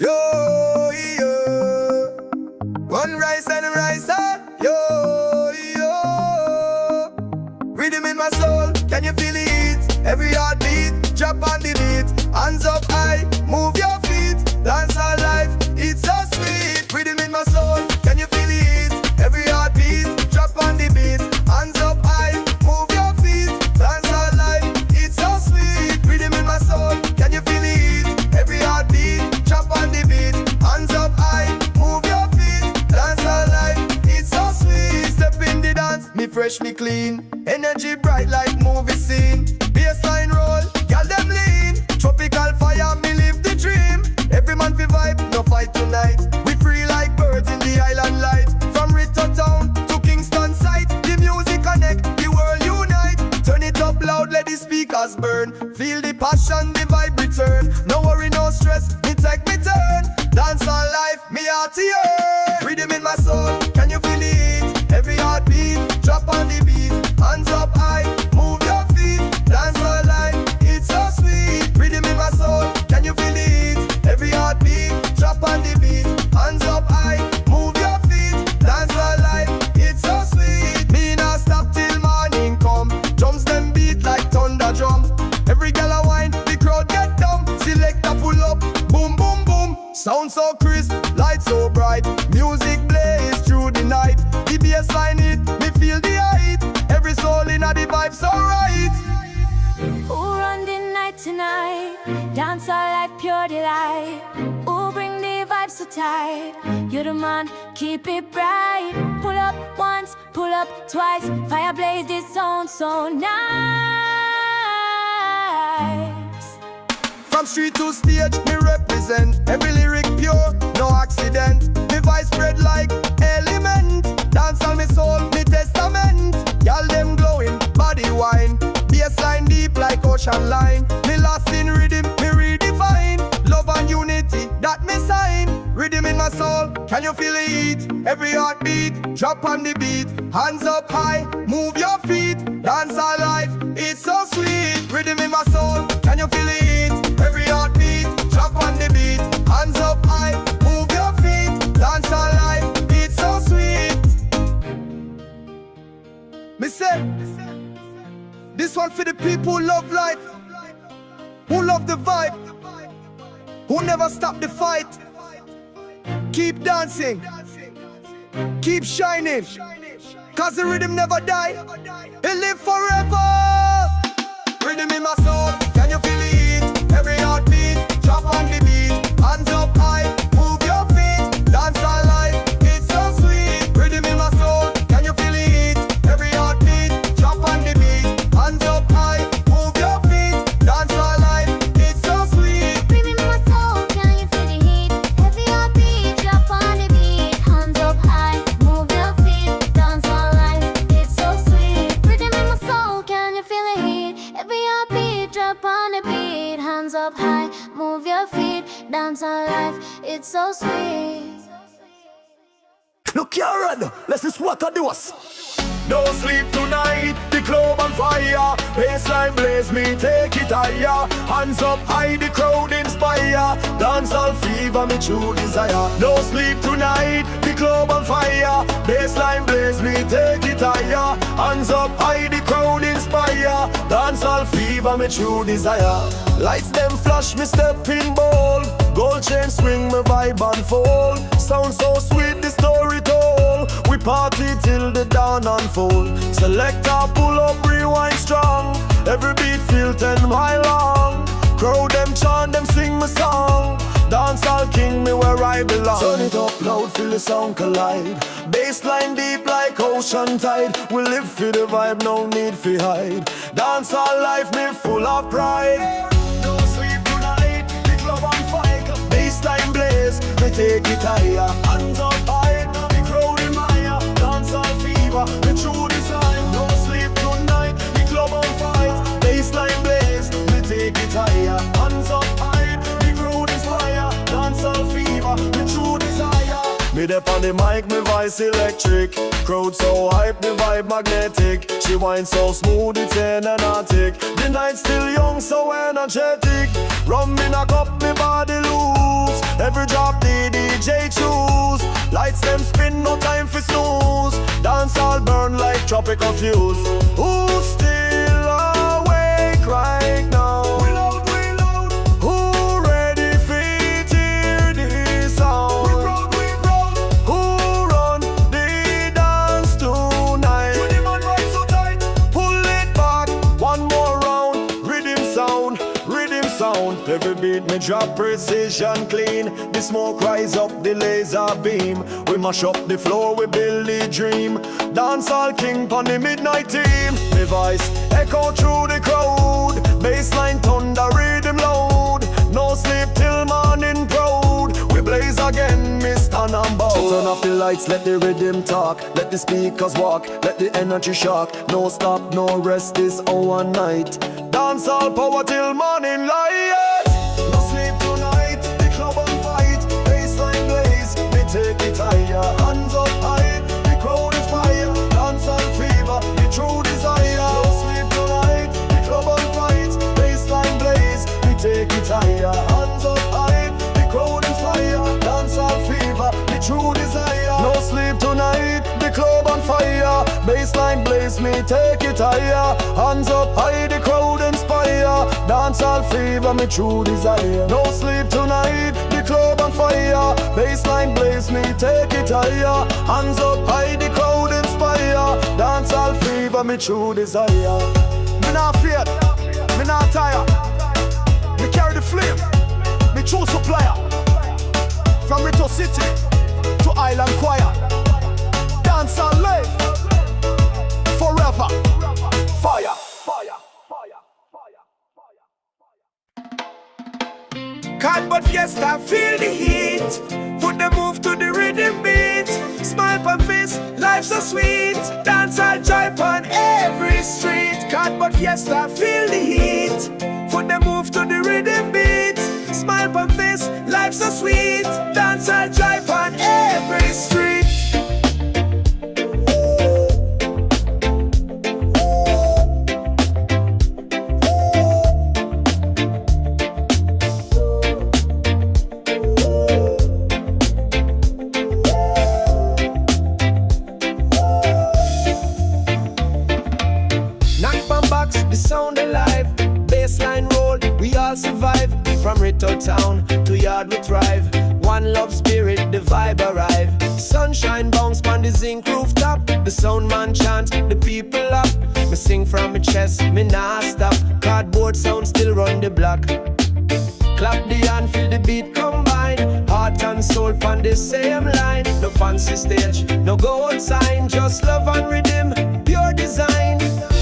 yo, yo. One rice and a rice, yo, yo. Rhythm in my soul, can you feel it? Every heartbeat, drop on the beat. Hands up high, move your feet. Dance all life, it's so sweet. Rhythm in my soul, can you feel it? Every heartbeat, drop on the beat. Hands up high, move your feet. Dance all life, it's so sweet. Rhythm in my soul, can you feel it? Every heartbeat, drop on the beat. Hands up high, move your feet. Dance all life, it's so sweet. Step in the dance, me fresh, me clean. Energy bright like movie scene. Bassline roll, girl them lean. Tropical fire, me live the dream. Every man fi vibe, no fight tonight. We free like birds in the island light. From Ritter Town to Kingston site, the music connect, the world unite. Turn it up loud, let the speakers burn. Feel the passion, the vibe return. No worry, no stress, me take me turn. Dance all life, me heart to earn. Rhythm in my soul, can you feel it? Every heartbeat, drop on the beat. Hands up high, move your feet. Dance all life, it's so sweet. Rhythm in my soul, can you feel it? Every heartbeat, drop on the beat. Hands up high, move your feet. Dance all life, it's so sweet. Me not stop till morning come. Drums them beat like thunder drum. Every gal a whine, the crowd get down. Selector pull up, boom boom boom. Sound so crisp, light so bright. Music blaze through the night. The bass line hit, me feel the height. Every soul in a the vibe so right. Who run the night tonight? Dance all life, pure delight. Who bring the vibes so tight? You're the man, keep it bright. Pull up once, pull up twice. Fire blaze this sound so nice. From street to stage, me represent. Every lyric pure, no accident. Me vibe spread like element. Dance on me soul, me testament. Y'all them glowing, body wine. Bassline deep like ocean line. Me lost in rhythm, me redefine. Love and unity, that me sign. Rhythm in my soul, can you feel it? Every heartbeat, drop on the beat. Hands up high, move your feet. Dance all life, it's so sweet. Rhythm in my soul, can you feel it? Every heartbeat, drop on the beat. Hands up high, move your feet. Dance all life, it's so sweet. Me say, this one for the people who love life, who love the vibe, who never stop the fight. Keep dancing, keep shining, cause the rhythm never die, it live forever. Rhythm in my soul, can you feel it? Every heartbeat, drop on the beat. Hands up high, move your feet. Dance all life, it's so sweet. Rhythm in my soul, can you feel it? Every heartbeat, drop on the beat. Hands up high, move your feet. Dance all life, it's so sweet. Rhythm in my soul, can you feel the heat? Every heartbeat, drop on the beat. Hands up high, move your feet. Dance all life, it's so sweet. Rhythm in my soul, can you feel the heat? Every heartbeat, drop on the beat. Hands up high, move your feet. Dance all life, it's so sweet. Look here, Red, let's just what I do us. Don't sleep tonight, the club on fire. Bassline blaze, me take it higher. Hands up high, the crowd inspire. Dance all fever, me true desire. Don't sleep tonight, the club on fire. Bassline blaze, me take it higher. Hands up high, the crowd inspire. Dance all fever, me true desire. Lights them flash, me step in bold. Gold chain swing, me vibe unfold. Sound so sweet, the story told. We party till the dawn unfold. Selector pull up, rewind strong. Every beat feel 10 mile long. Crowd them chant, them sing my song. Dancehall king, me where I belong. Turn it up loud, feel the sound collide. Bassline deep like ocean tide. We live for the vibe, no need for hide. Dancehall life, me full of pride. No sleep tonight, the club on fire. Bassline blaze, me take it higher. Hands up high, the crowd in Maya. Dancehall fever, me true design. No sleep tonight, the club on fire. Bassline blaze, me take it higher. Hands up high, the crowd is fire. Dancehall fever, me true desire. Me dep on the mic, me voice electric. Crowd so hype, the vibe magnetic. She whine so smooth, it's energetic. The night still young, so energetic. Rum in a cup, me body loose. Every fi drop the DJ choose. Lights them spin, no time for snooze. Dance all burn like tropical fuse. Who's still awake right now? Who ready fi hear the sound? Who run the dance tonight? Pull it back, one more round. Rhythm sound, rhythm sound. Every beat me drop precision clean. The smoke rise up the laser beam. We mash up the floor, we build the dream. Dancehall king pon the midnight team. Me voice echo through the crowd. Bassline thunder, rhythm loud. No sleep till morning proud. We blaze again, me stand and bow. Turn off the lights, let the rhythm talk. Let the speakers walk, let the energy shock. No stop, no rest this hour night. Dancehall power till morning light. No sleep tonight, the club on fight. Bassline blaze, me take it higher. Hands up high, the crowd is fire. Dancehall fever, the true desire. No sleep tonight, the club on fight. Bassline blaze, me take it higher. Hands up high, the crowd is fire. Dancehall fever, the true desire. No sleep tonight, the club on fire. Bassline blaze, me take it higher. Hands up high, the crowd inspire. Dancehall fever, me true desire. No sleep tonight, the club on fire. Bassline blaze, me take it higher. Hands up high, the crowd inspire. Dancehall fever, me true desire. Me not fear, me not tire. Me carry the flame, me true supplier. From Rito City to Island Choir. Dancehall live forever. Fire, fire, fire, fire, fire. Cardboard fiesta, feel the heat. Put the move to the rhythm beat. Smile on face, life so sweet. Dancehall joy on every street. Cardboard fiesta, feel the heat. Put the move to the rhythm beat. Smile on face, life so sweet. Dancehall joy on every street. Survive from Rito town to yard we thrive. One love spirit, the vibe arrive. Sunshine bounce on the zinc rooftop. The sound man chant, the people up. Me sing from my chest, me nah stop. Cardboard sound still run the block. Clap the hand, feel the beat combine. Heart and soul on the same line. No fancy stage, no gold sign. Just love and rhythm, pure design.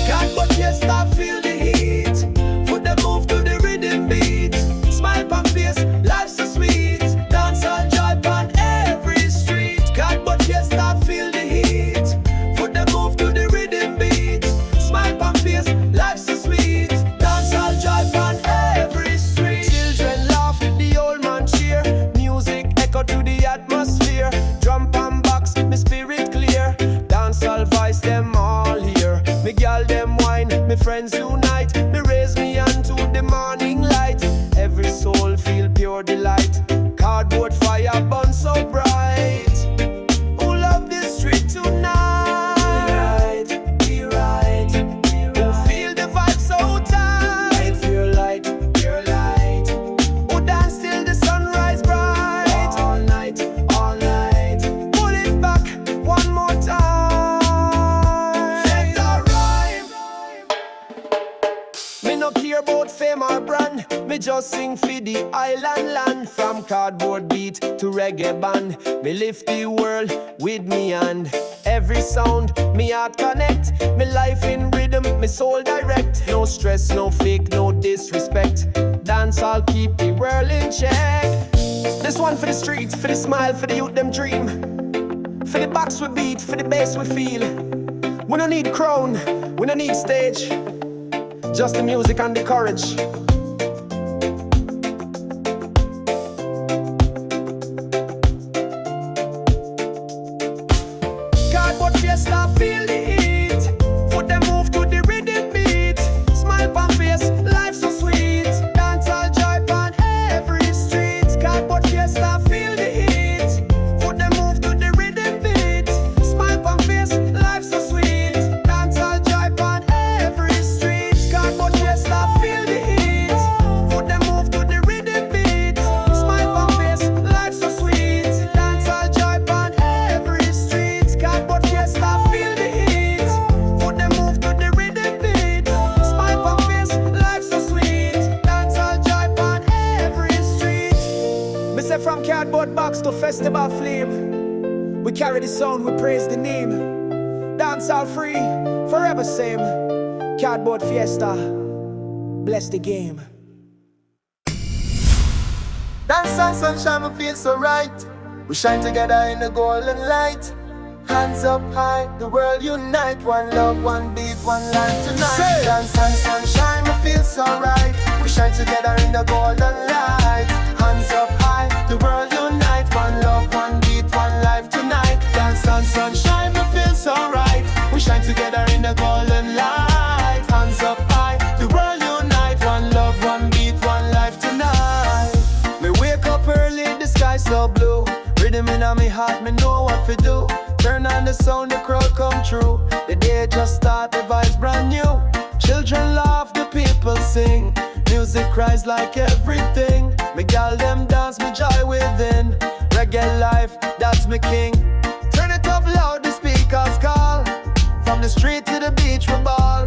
Cardboard fiesta, feel the heat. Put the move to the rhythm beat. Smile on face, life so sweet. Dancehall joy on every street. Cardboard fiesta, feel the heat. Put the move to the rhythm beat. Smile on face, life so sweet. Dancehall joy on every street. Children laugh, the old man cheer. Music echo to the atmosphere. Drum and box, me spirit clear. Dancehall voice, them all here. Me gal them wine, me friends unite. Me raise me hand to the morning light. Every soul feel pure delight. Cardboard fire burn so bright. Who love this street tonight? Be right. Who feel the vibe so tight? Pure light, pure light. Who dance till the sunrise bright? All night, all night. Pull it back one more time. Let the rhyme. Me no care about fame or brand. Me just sing for the island land. From cardboard beat to reggae band. Me lift the world with me hand. Every sound, me heart connect. Me life in rhythm, me soul direct. No stress, no fake, no disrespect. Dance, I'll keep the world in check. This one for the streets, for the smile, for the youth them dream. For the box we beat, for the bass we feel. We don't need crown, we don't need stage. Just the music and the courage. Cardboard fiesta, feel the heat. Put them move to the rhythm beat. Smile on face, life so sweet. Dancehall joy on every street. Cardboard fiesta, feel say from cardboard box to festival flame, we carry the sound, we praise the name. Dancehall free, forever same. Cardboard fiesta, bless the game. Dance and sunshine, we feel so right. We shine together in the golden light. Hands up high, the world unite. One love, one beat, one life tonight. Dance and sunshine, we feel so right. We shine together in the golden light. Hands up high, the world unite. One love, one beat, one life tonight. Dance and sunshine, we feel so right. We shine together in the golden light. Hands up high, the world unite. One love, one beat, one life tonight. Me wake up early, the sky so blue. Rhythm in my heart, me know what to do. Turn on the sound, the crowd come true. The day just start, the vibes brand new. Children laugh, the people sing. Music cries like everything. Me gal them dance, me joy within. Reggae life, that's me king. Turn it up loud, the speakers call. From the street to the beach we ball.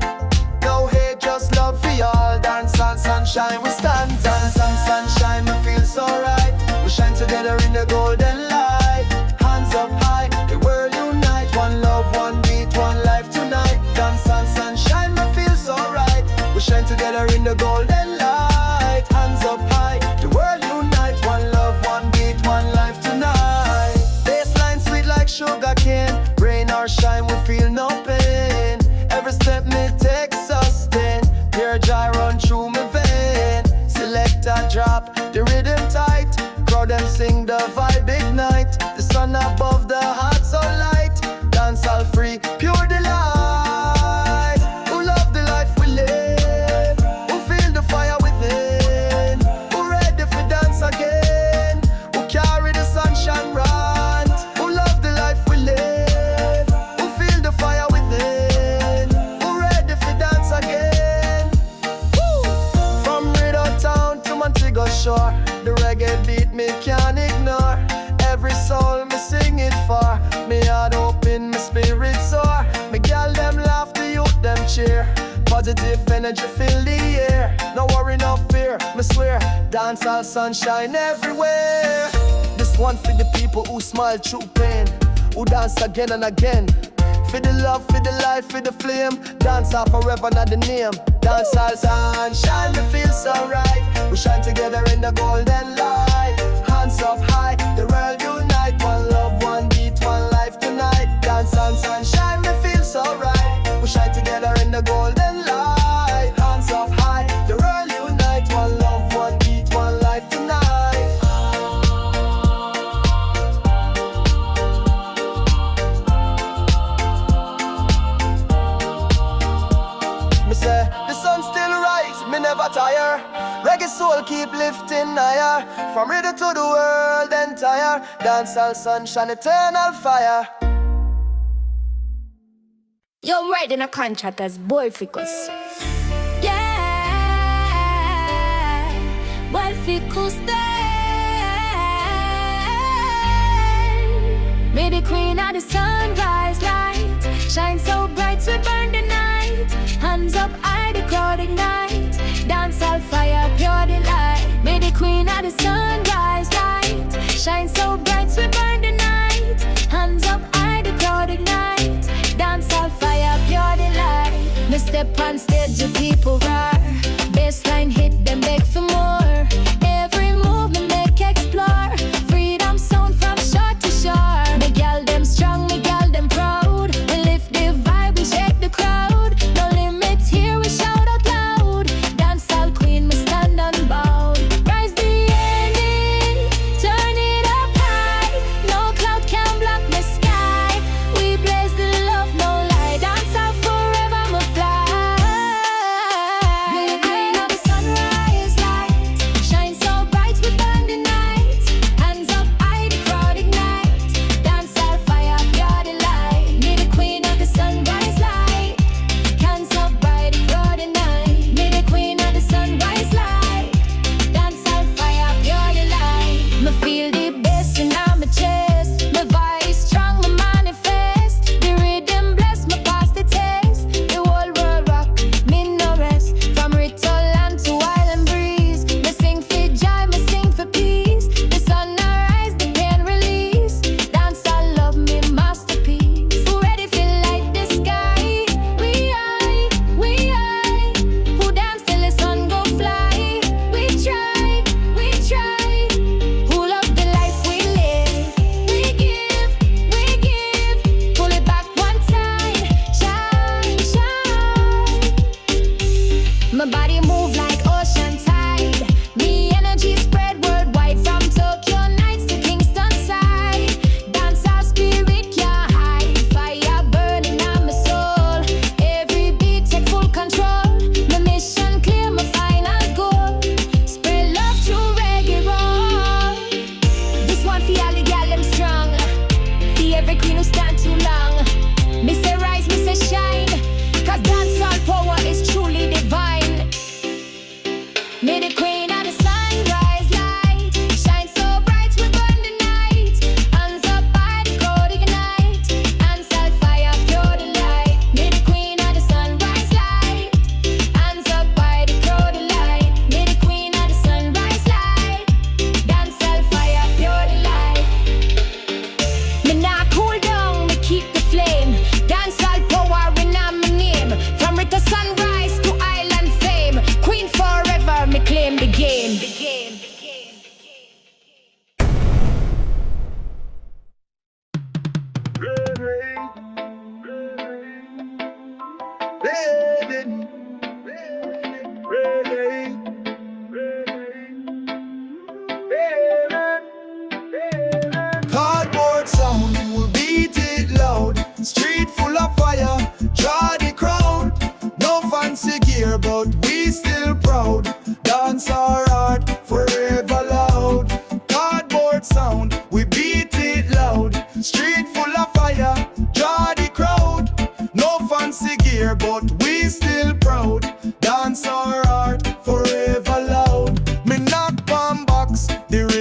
No hate, just love for y'all. Dance and sunshine, we stand. Dance and sunshine, we feel so right. We shine together in the golden light. Hands up high, the world unite. One love, one beat, one life tonight. Dance and sunshine, we feel so right. We shine together in the golden light. Hands up high, the world unite. One love, one beat, one life tonight. Bassline sweet like sugar cane. Rain or shine, we feel no pain. Every step me take sustain. Pure joy run through my vein. Select a drop, the rhythm tight. Crowd them sing, the vibe ignite. The sun above the heart so light. Dance all free, pure delight. Who love the life we live? Who feel the fire within? Who ready for dance again? Who carry the sunshine bright? Who love the life we live? Who feel the fire within? Who ready for dance again? Woo! From Rideau Town to Montego Shore, the reggae beat me can't ignore. Every soul me sing it for. Me heart open, me spirit soar. Me gal them laugh, the youth them cheer. Positive energy fill the air. No worry, no fear, me swear. Dance all sunshine everywhere. This one for the people who smile through pain, who dance again and again. For the love, for the life, for the flame. Dance all forever, not the name. Dance all sunshine, me feel so right. We shine together in the golden light. Hands up high, the world unite. One love, one beat, one life tonight. Dance and sunshine, me feel so right. We shine together in the golden light. Hands up high, the world unite. One love, one beat, one life tonight. Me say, the sun still rise, me never tire. Reggae soul keep lifting higher. From Rideau to the world entire. Dancehall sunshine, eternal fire. You're writing a contract as boy ficus. Yeah, boy ficus day. May the queen of the sunrise light shine so bright, we burn the night. Hands up high, the crowd ignite. Dance all fire, pure delight. May the queen of the sunrise light shine so bright, we burn the night. Hands up high, the crowd ignite. Dance all fire, pure delight. Me step on stage, the people roar. Bassline hit, them beg for more. Every move me make explore. Freedom sound from shore to shore. Me gal them strong, me gal them proud. We lift the vibe, we shake the crowd. No limits here, we shout out loud. Dance all queen, me stand unbowed. Rise the ending, turn it up high. No cloud can block the sky. We blaze the love, no lie. Dance all forever, me fly.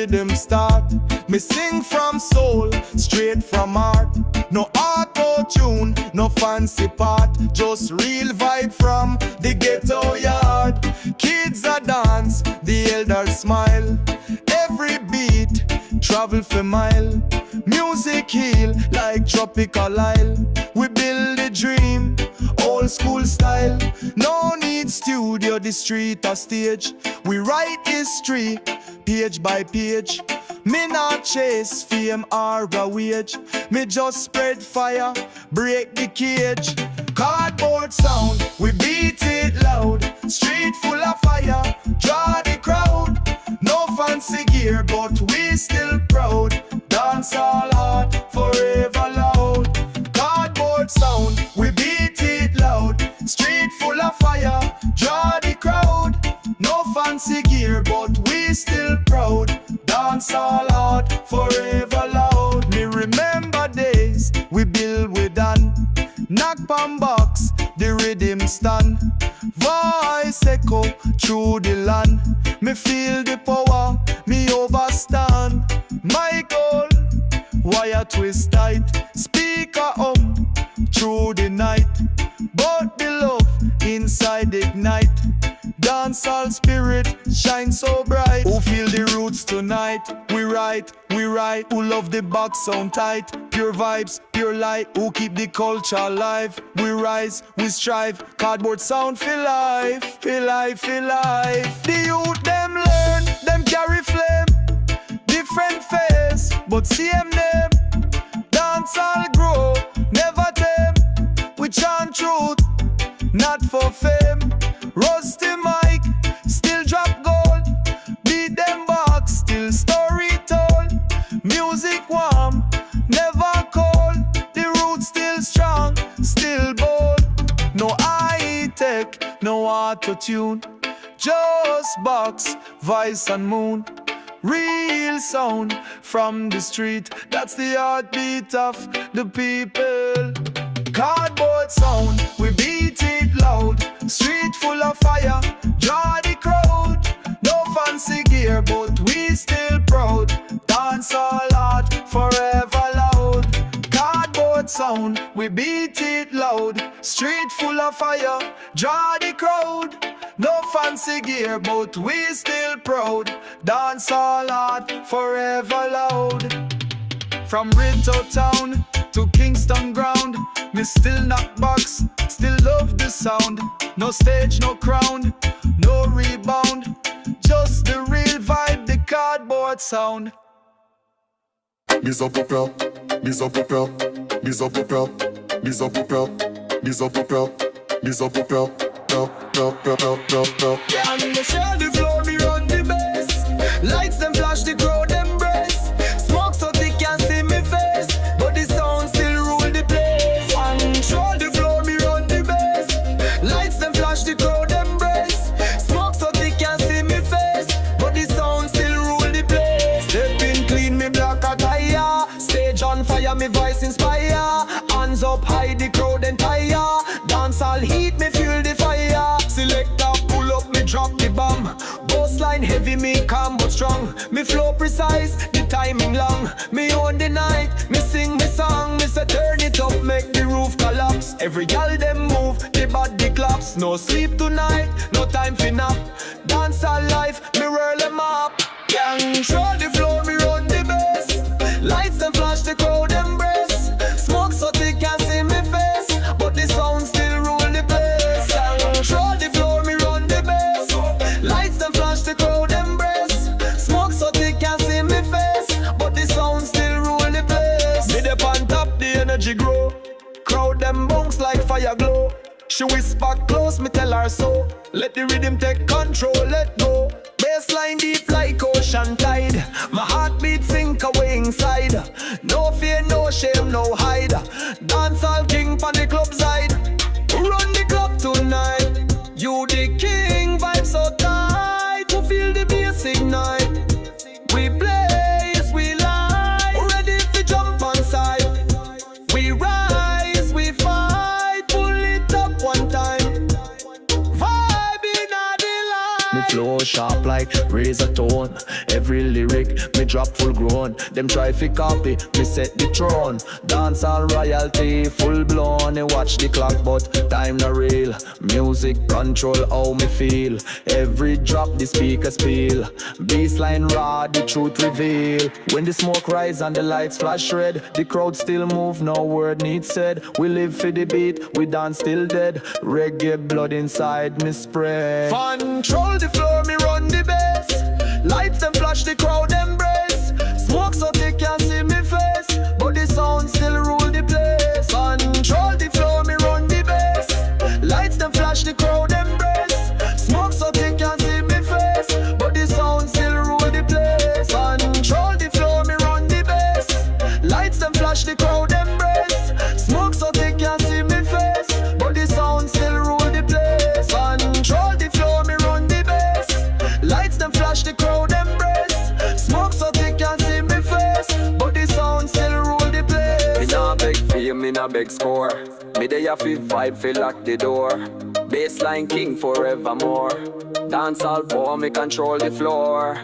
rhythm start. Me sing from soul, straight from heart. No auto-tune, no fancy part. Just real vibe from the ghetto yard. Kids a dance, the elders smile. Every beat travel for mile. Music heal like tropical isle. We build a dream, old school style. No need studio, the street or stage. We write history, page by page. Me not chase fame or a wage. Me just spread fire, break the cage. Cardboard sound, we beat it loud. Street full of fire, draw the crowd. No fancy gear, but we still proud. Dance all hard, forever loud. Cardboard sound, we beat it loud. Street full of fire, draw the crowd. No fancy gear, but we still proud. Dance all hard, forever loud. Me remember days, we build we done. Knock on box, the rhythm stand. Voice echo through the land. Me feel the power, me overstand. My goal, wire twist tight. Speaker through the night. But the love inside ignite. Dancehall spirit shine so bright. Who feel the roots tonight? We write. Who love the box sound tight? Pure vibes, pure light. Who keep the culture alive? We rise, we strive. Cardboard sound feel life, feel life, feel life. The youth them learn, them carry flame. Different face, but same name. Dancehall grow, never tame. We chant truth, not for fame. Rusty mic, still drop gold. Beat them box, still story told. Music warm, never cold. The roots still strong, still bold. No high-tech, no auto-tune. Just box, voice and moon. Real sound from the street. That's the heartbeat of the people. Cardboard sound, we beat it loud. Street full of fire, draw the crowd. No fancy gear, but we still proud. Dance all hard, forever loud. Cardboard sound, we beat it loud. Street full of fire, draw the crowd. No fancy gear, but we still proud. Dance all hard, forever loud. From Ridgetown town to Kingston ground, me still knock box, still love the sound. No stage, no crown, no rebound. Just the real vibe, the cardboard sound. Mise up prop, mise up prop, mise up prop, mise up prop, mise up prop, mise up prop, prop. Yeah, me share the floor, me run the bass. Lights them flash, the crowd embrace. Smoke so they can't see me face, but the sound still rule the place. Control the floor, me run the bass. Lights them flash, the crowd embrace. Smoke so they can't see me face, but the sound still rule the place. Stepping clean, me black attire. Stage on fire, me voice inspire. Hands up high, the crowd entire. Dance all heat, me feel the fire. Selector pull up, me drop the bomb. Boss line heavy, me calm but strong. Me flow precise, the timing long. Me own the night, me sing me song. Me say turn it up, make the roof collapse. Every gal them move, the body claps. No sleep tonight, no time for nap. Dance all life, me whirl them up. Control the floor, me run the bass. Lights them flash, the crowd embrace. Smoke so they can't see me face, but the sound still rule the place. Control the floor, me run the bass. Lights them flash, the crowd embrace. Smoke so they can't see me face, but the sound still rule the place. Me up on top, the energy grow. Crowd them bounce like fire glow. She whisper close, me tell her so. Let the rhythm take control, let go. Bassline deep like ocean tide. My heartbeat sink away inside. No fear, no shame, no hide. Dancehall king pon the club side. Run the club tonight. You the king, vibe so tight. To feel the bass ignite. We blaze, we light. Ready to jump on side. We rise, we fight. Pull it up one time. Vibe in a delight. Me flow sharp like razor tone. Every lyric me drop full grown. Them try fi copy, me set the throne. Dancehall royalty full blown. You watch the clock but time not real. Music control how me feel. Every drop the speakers feel. Bassline raw, the truth reveal. When the smoke rise and the lights flash red, the crowd still move, no word needs said. We live for the beat, we dance still dead. Reggae blood inside me spread. Control the floor, me run the bass. Lights them flash, the crowd embrace. Smoke so they can't see me face, but the sound still rule the place. Control the floor, me run the bass. Lights them flash, the crowd embrace. Smoke so they can't see me face, but the sound still rule the place. Control the floor, me run the bass. Lights them flash, the crowd embrace. Smoke so they can't see me face, but the sound still rule the place. Control the floor, me run the bass. Lights them flash, the crowd embrace. Smoke so they can't see me face, but the sound still rule the place. Me nah beg fame, me nah beg score. Me dey a fi vibe, fi lock the door. Bassline king forevermore. Dancehall for me control the floor.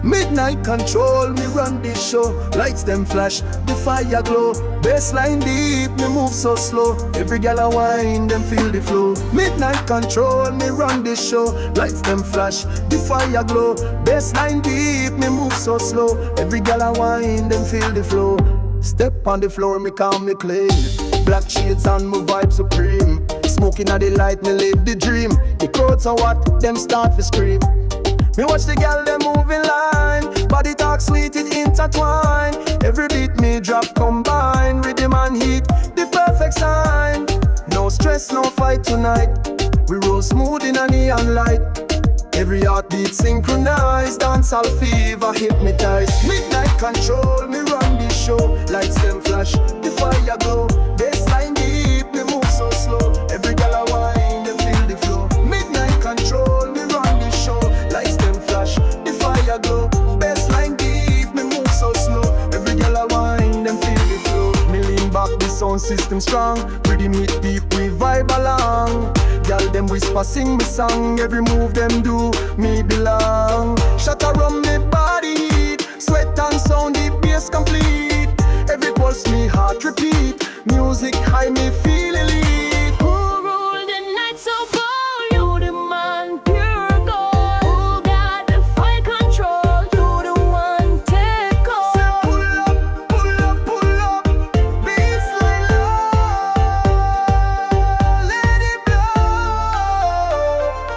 Midnight control, me run this show. Lights them flash, the fire glow. Bassline deep, me move so slow. Every gal a whine, them feel the flow. Midnight control, me run this show. Lights them flash, the fire glow. Bassline deep, me move so slow. Every gal a whine, them feel the flow. Step on the floor, me calm, me clean. Black shades and my vibe supreme. Smoking at the light, me live the dream. The crowds are what, them start to scream. Me watch the gal, them moving line. Body talk sweet, it intertwine. Every beat me drop combine. Rhythm and heat, the perfect sign. No stress, no fight tonight. We roll smooth in a neon light. Every heartbeat synchronized. Dancehall fever hypnotized. Midnight control, me run this show. Lights them flash, the fire glow. Bassline deep, me move so slow. Every gal a whine, them feel the flow. Midnight control, me run this show. Lights them flash, the fire glow. Bassline deep, me move so slow. Every gal a whine, them feel the flow. Me lean back, the sound system strong. Rhythm it deep, we vibe along. Gal them whisper, sing me song. Every move them do, me belong. Shut around me body heat. Sweat and sound, the bass complete. Every pulse me heart repeat. Music high, me feel elite. Who ruled the night so bold? You the man, pure gold. Who got the fire control? You the one, take hold. Say pull up, pull up, pull up. Bassline low. Let it blow.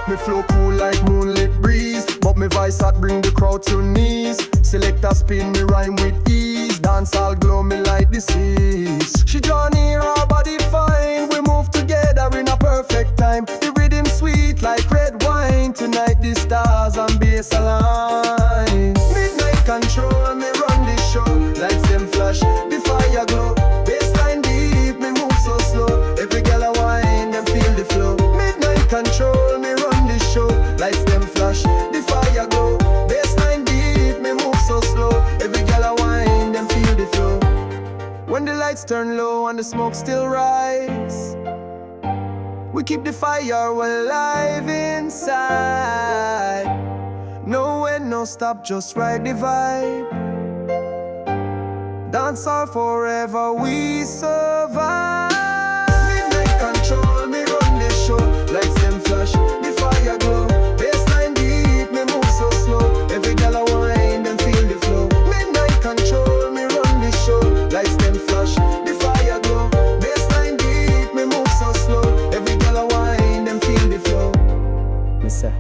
Me flow cool like moonlit breeze, but me voice hot bring the crowd to knees. Select a spin, me rhyme with ease. Dancehall glow me like the seas. She draw near, our body fine. We move together in a perfect time. The rhythm sweet like red wine. Tonight the stars and bass align. Midnight control, me run this show. Lights them flash, the fire glow. Bassline deep, me move so slow. Every gal a whine, them feel the flow. Midnight control, me run this show. Lights them flash, the fire glow. Bassline deep, me move so slow. Every gal a whine, them feel the flow. When the lights turn low and the smoke still rise, we keep the fire alive inside. No end, no stop, just ride the vibe. Dancehall forever, we survive. Midnight control, me run this show. Lights them flash, the fire glow. Bassline deep, me move so slow. Every gal a whine, them feel the flow. Midnight control, me run this show. Lights them flash, the fire glow. Bassline deep, me move so slow. Every gal a whine, them feel the flow. Me say,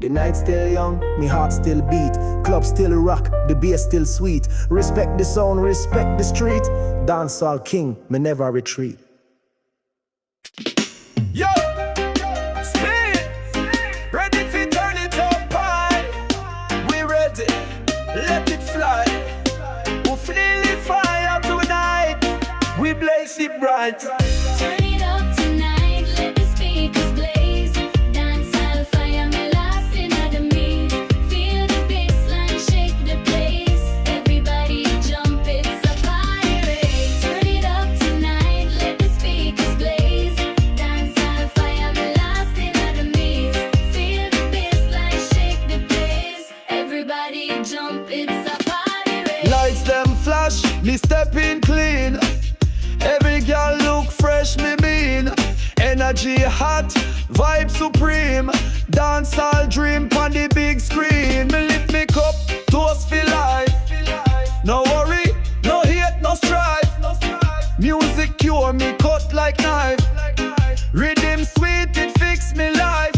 the night still young, me heart still beat. Club still rock, the bass still sweet. Respect the sound, respect the street. Dancehall king, me never retreat. Yo, speed, ready fi turn it up high. We ready, let it fly. We feel the fire tonight. We blaze it bright. Turn it up tonight, let the speakers blaze. Dancehall fire, me lost in the maze. Feel the bassline, shake the place. Everybody jump, it's a party. Turn it up tonight, let the speakers blaze. Dancehall fire, me lost energy hot, vibe supreme. Dancehall dream on the big screen. Me lift me cup, toast for life. No worry, no hate, no strife. Music cure me cut like knife. Rhythm sweet, it fix me life.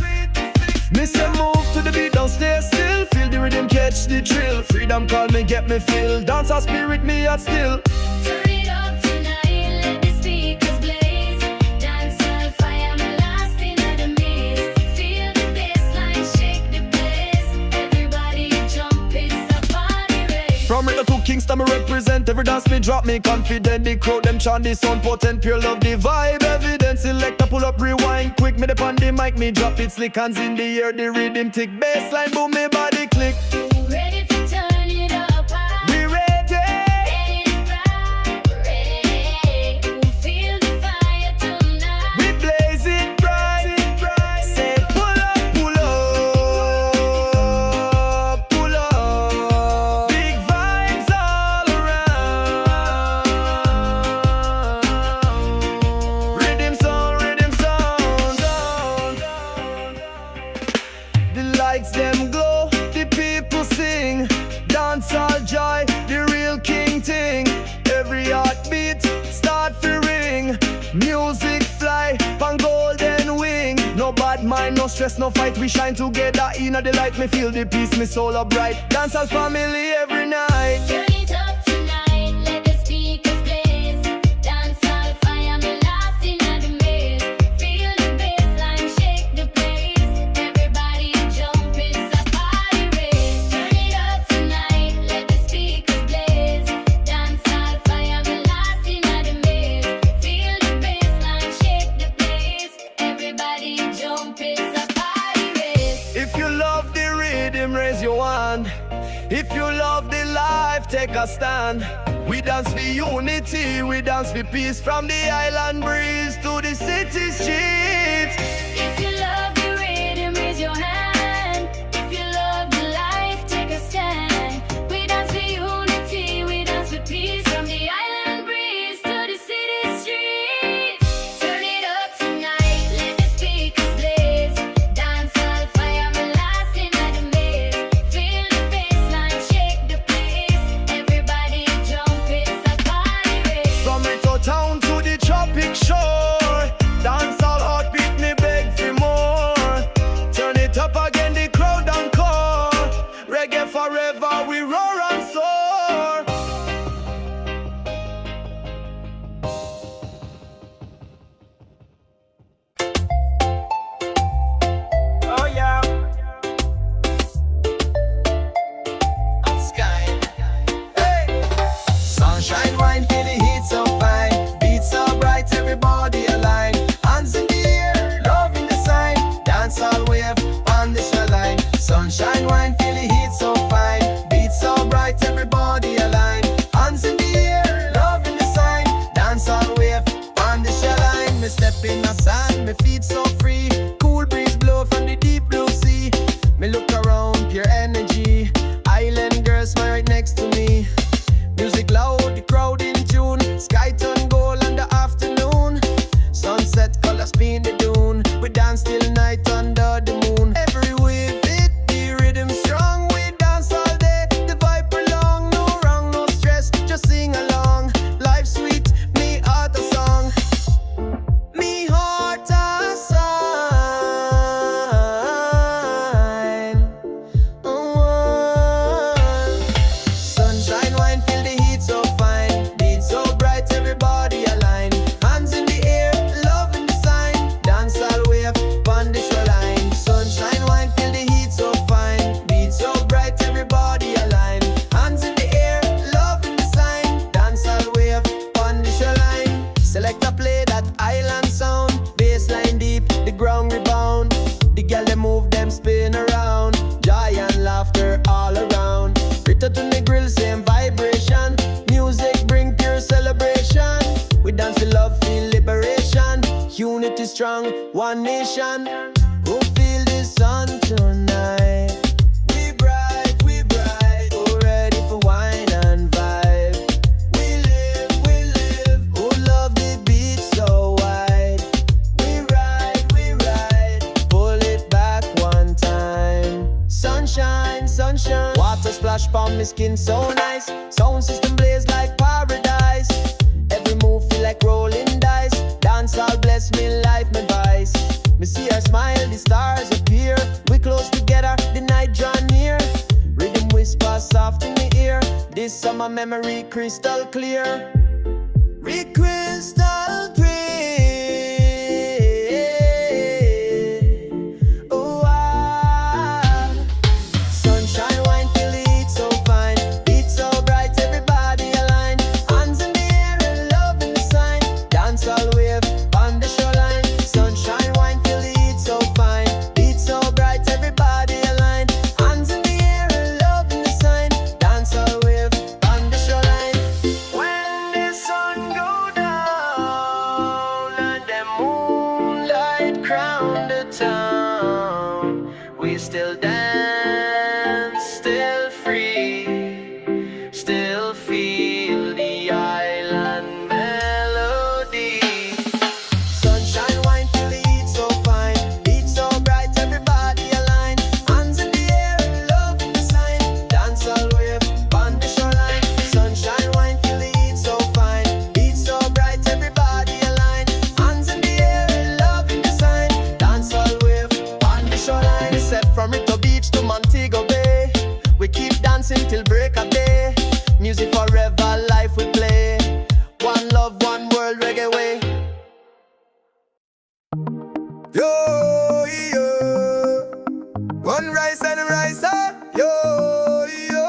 Me say move to the beat, don't stay still. Feel the rhythm, catch the thrill. Freedom call me, get me feel. Dance our spirit, me at still. Turn it up tonight, let the speakers blaze. Dancehall fire, me lost in the maze. Feel the bassline, shake the place. Everybody jump, it's a party race. From Reggae to Kingston, me represent. Every dance me drop, me confident. The crowd them chant, the sound potent, pure love, the vibe evident. Select, pull up, rewind quick. Me dip on the mic, me drop it slick. Hands in the air, the rhythm tick. Bassline boom, me body click. Ready to turn it up high. We ready. Ready to ride, ready. Feel the fire tonight. We blaze it bright. Say pull up, pull up, pull up. Big vibes all around. Rhythm sound, rhythm sound. The lights them glow, the people sing. Dancehall joy, the real king ting. Every heartbeat start to ring. Music fly on golden wing. No bad mind, no stress, no fight. We shine together in the light. Me feel the peace, me soul up bright. Dancehall family every night. Turn it up tonight, let the speakers blaze. Dancehall fire, me lost in the maze. Feel the bassline, shake the place. Everybody jump, it's a party race. Turn it up tonight, let the speakers blaze. Dancehall fire, me lost in the maze. Feel the bassline, shake the place. Everybody jump, it's a party race. If you love the rhythm, raise your hand. If you love the life, take a stand. We dance for unity, we dance for peace. From the island breeze to the city streets. If you love the rhythm, raise your hand. If you love the life, take a stand. We dance for unity, we dance for peace. From the island breeze to the city streets. Turn it up tonight, let the speakers blaze. Dancehall fire, me lost in the maze. Feel the bassline, shake the place. Everybody jump, it's a party race. From Rito town to the tropic shore. Dancehall heartbeat, me beg for more. Turn it up again, the crowd encore. Reggae forever, we roar and soar. Oh yeah. Hey. Sunshine, wine, feel the heat so fine. Beat so bright, everybody align. Hands in the air, love in the sign. Dance all wave on the shoreline. Sunshine, wine, feel the heat so fine. Beat so bright, everybody align. Hands in the air, love in the sign. Dance all wave on the shoreline. Me step in the sand, me feet so free. Cool breeze blow from the deep blue sea. Me look around, pure energy. Island girls smile right next to me. Music loud, the crowd in tune. Sky turn gold in the afternoon. Sunset colors paint the dune. We dance till night under the moon. Every wave hit, the rhythm strong. We dance all day, the vibe prolong. No wrong, no stress, just sing along. Life sweet, me heart a song. Me heart a sign. Sunshine, wine, feel the heat so fine. Beat so bright, everybody align. Hands in the air, love in the sign. Dance all wave on the shoreline. Sunshine, wine, feel the heat so fine. Beat so bright, everybody align. Hands in the air, love in the sign. Dance all wave on the shoreline. Select a play that island sound. Bassline deep, the ground rebound. The girl they move them spin around. Joy and laughter all around. Return to the grill, same vibration. Music bring pure celebration. We dance for love, feel liberation. Unity strong, one nation. Who feel the sun tonight? We bright, we bright. Who ready for wine and vibe? We live, we live. Who love the beat so wide? We ride, sunshine. Water splash on my skin so nice. Sound system blaze like paradise. Every move feel like rolling dice. Dance all bless me life, my vice. Me see her smile, the stars appear. We close together, the night draw near. Rhythm whisper soft in the ear. This summer memory crystal clear. Crystal clear. Oh, sunshine, wine, feel the heat so fine. Heat so bright, everybody align. Hands in the air and love in the sign. Dance all wave on the shoreline. Sunshine, wine, feel the heat so fine. Heat so bright, everybody align. Hands in the air and love in the sign. Dance all wave on the shoreline. When the sun go down and the moonlight crown the town, we still dance, still free, still feel the island melody. Sunshine, wine, feel the heat so fine. Heat so bright, everybody align. Hands in the air, love in the sign. Dance all wave on the shoreline. Sunshine, wine, feel the heat so fine. Heat so bright, everybody align. Hands in the air, love in the sign. Dance all wave on the shoreline. Set from Rito Beach to Montego Bay. We keep dancing till break of day. Music forever, life we play. One love, one world, reggae way. Yo, yo. One rice and a rice, yo, yo.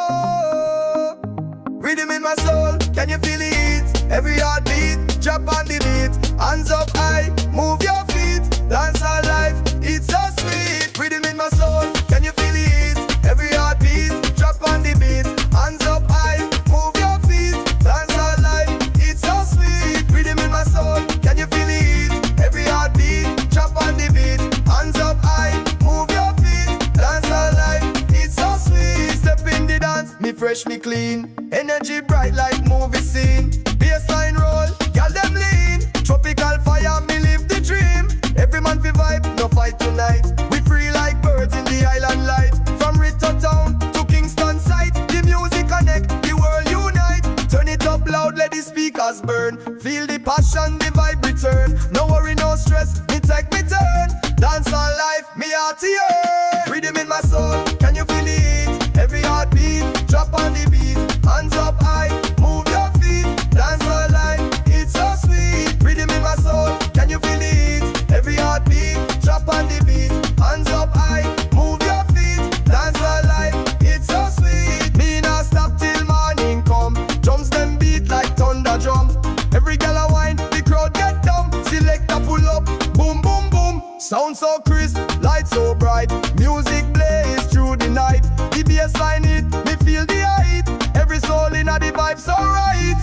Rhythm in my soul, can you feel it? Every heartbeat, drop on the beat. Hands up high, move your feet. Dance all life, it's so sweet. Rhythm in my soul, can you feel it? Every heartbeat, drop on the beat. Hands up high, move your feet. Dance all life, it's so sweet. Rhythm in my soul, can you feel it? Every heartbeat, drop on the beat. Hands up high, move your feet. Dance all life, it's so sweet. Step in the dance, me fresh, me clean. Energy bright like movie scene. Bassline roll, y'all them lean. Tropical fire, me live the dream. Every man fi vibe, no fight tonight. We free like birds in the island light. From Rito town to Kingston side, the music connect, the world unite. Turn it up loud, let the speakers burn. Feel the passion, the vibe return. No worry, no stress, me take me turn. Dance all life, me heart to earth. Rhythm in my soul, can you feel it? Every heartbeat, drop on the beat. Hands up high, move your feet. Dance all life, it's so sweet. Rhythm in my soul, can you feel it? Every heartbeat, drop on the beat. Hands up high, move your feet. Dance all life, it's so sweet. Me not stop till morning come. Drums them beat like thunder drum. Every gal a wine, the crowd get dumb. Selector pull up, boom boom boom. Sound so crisp, light so bright. Music blaze through the night. The bass line it, me feel the height. Every soul in a the vibe so right.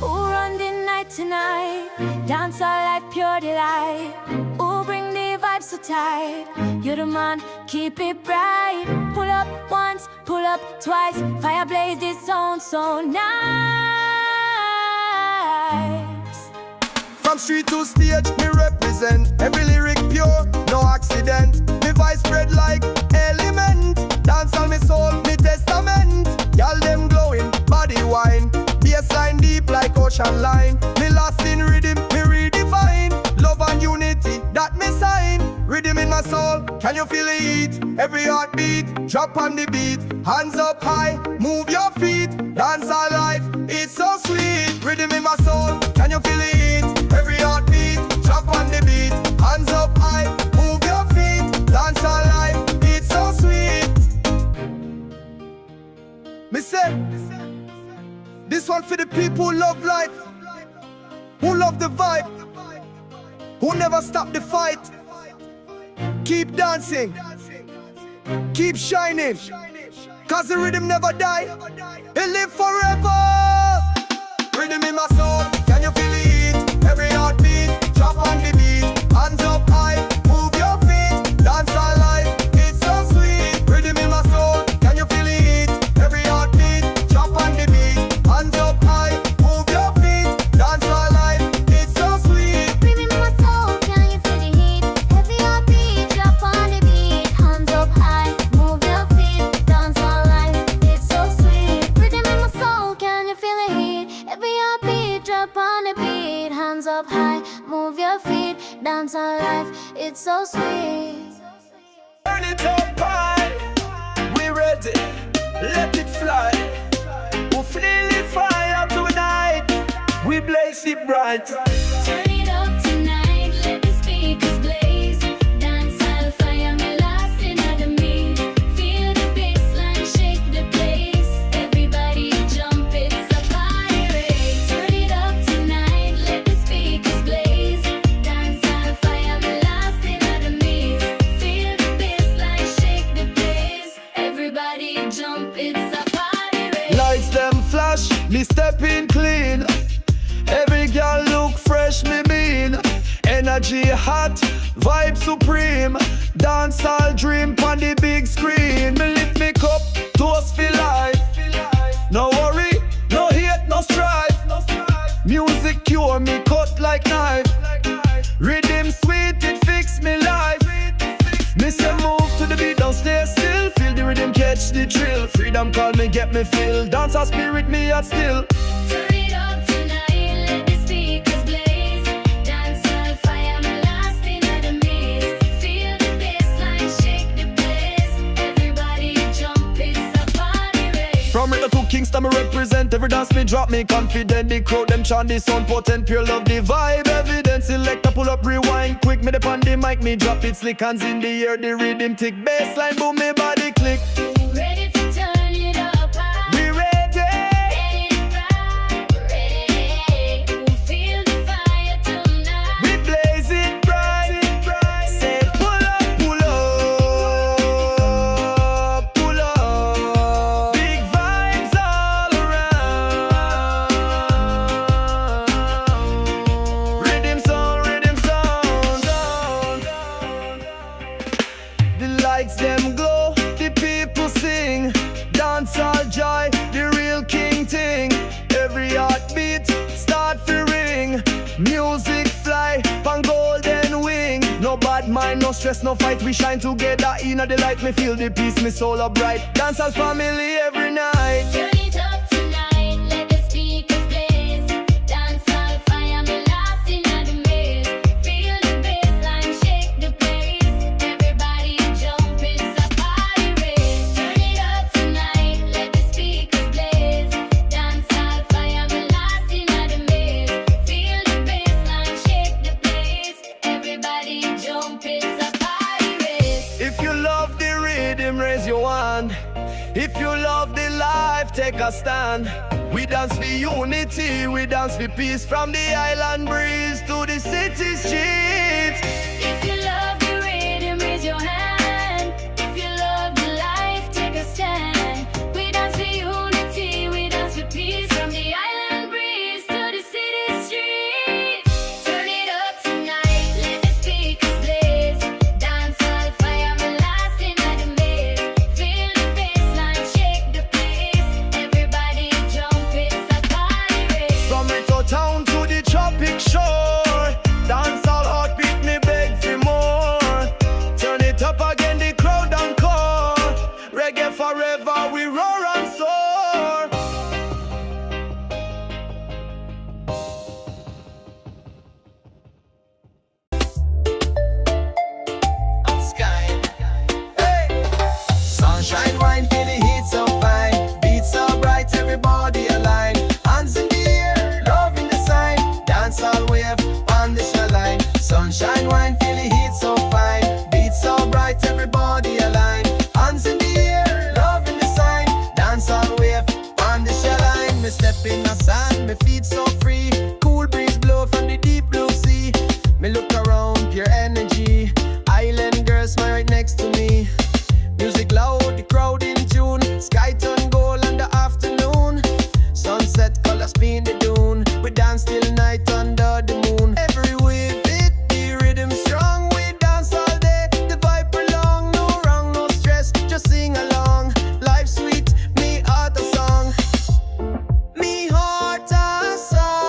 Who run the night tonight? Dance our life, pure delight. Who bring the vibe so tight? You're the man, keep it bright. Pull up once, pull up twice. Fire blaze this sound so nice. From street to stage, me represent. Every lyric pure, no accident. Me vibe spread like element. Dance on me soul, me testament. Y'all them glowing, body wine. Bassline deep like ocean line. Me lost in rhythm, me redefine. Love and unity, that me sign. Rhythm in my soul, can you feel it? Every heartbeat, drop on the beat. Hands up high, move your feet. Dance all life, it's so sweet. Rhythm in my soul, can you feel it? Every heartbeat, drop on the beat. Hands up high, move your feet. Dance all life, it's so sweet. Me say, this one for the people who love life, who love the vibe, who never stop the fight. Keep dancing, keep shining, cause the rhythm never die, it live forever. Rhythm in my soul, can you feel it? Every heartbeat, drop on the beat. Hands up high, move your feet. Dance all life, it's so sweet. Rhythm in my soul, can you feel it? Every heartbeat, drop on the beat. Hands up high, move your feet. Dance all life, it's so sweet. Rhythm in my soul, can you feel the heat? Every heartbeat, drop on the beat. Hands up high, move your feet. life, it's so sweet. Turn it up high, we ready, let it fly. We feel the fire tonight, we blaze it bright. Turn it up tonight, let the speakers blaze. Dancehall fire, me lost in the maze. Feel the bassline, shake the place. Everybody jump, it's a party race. Turn it up tonight, let the speakers blaze. Dancehall fire, me lost in the maze. Feel the bassline, shake the place. Everybody jump, it's a party race. Lights them flash, me stepping clean. Every girl look fresh, me mean. Energy hot, vibe supreme. Dancehall dream on the big screen. Me lift me cup, toast for life. No worry, no hate, no strife. Music cure me cut like knife. Rhythm sweet, it fix me life. Me say move to the beat, don't stay still. Feel the rhythm, catch the thrill. Freedom call me, get me feel. Dancehall spirit, me at still. Turn it up tonight, let the speakers blaze. Dancehall fire, me lost in the maze. Feel the bassline, shake the place. Everybody jump, it's a party race. From Reggae to Kingston, me represent. Every dance me drop, me confident. The crowd them chant the sound potent, pure love the vibe. Evidence, selector pull up, rewind quick. Me dip on the mic, me drop it slick. Hands in the air, the rhythm tick. Bassline boom, me body click. Ready to turn it up high. We ready. Ready to ride, ready. Feel the fire tonight. We blaze it bright. Say pull up, pull up, pull up. Big vibes all around. Rhythm sound, rhythm sound. The lights them glow, the people sing. Dancehall joy, the real king thing. Every heartbeat start to ring. Music fly, pan golden wing. No bad mind, no stress, no fight. We shine together in the light. Me feel the peace, me soul up bright. Dancehall family every night. Turn it up tonight, let the speakers blaze. Dancehall fire, me lost in the maze. Feel the bassline, shake the place. Everybody jump, it's a party race. Turn it up tonight, let the speakers blaze. Dancehall fire, me lost in the maze. Feel the bassline, shake the place. Everybody jump, it's a party race. If you love the rhythm, raise your hand. If you love the life, take a stand. We dance for unity, we dance for peace. From the island breeze to the city streets. If you love the rhythm, raise your hand. If you love the life, take a stand. We dance for unity, we dance for peace. From the island breeze to the city streets. Turn it up tonight, let the speakers blaze. Dancehall fire, me lost in the maze. Feel the bassline, shake the place. Everybody jump, it's a party race. From Retro Town to the tropic shore. Dancehall heartbeat, me beg for more. Turn it up again, the crowd encore. Reggae forever, we roar and soar. Sunshine wine, feel the heat so fine. Beat so bright, everybody align. Hands in the air, love in the sign. Dance all wave on the shoreline. Sunshine wine, feel the heat so fine. Beat so bright, everybody align. Hands in the air, love in the sign. Dance all wave on the shoreline. Me step in the sand, me feet so free. Cool breeze blow from the deep blue sea. Me look around, pure energy. Island girls smile right next to me. Music loud, the crowd in tune. Sky turn gold in the afternoon. Sunset colors paint the dune. We dance till night under the moon. Every wave it, the rhythm strong. We dance all day, the vibe prolong. No wrong, no stress, just sing along. Life sweet, me heart a song. Me heart a song.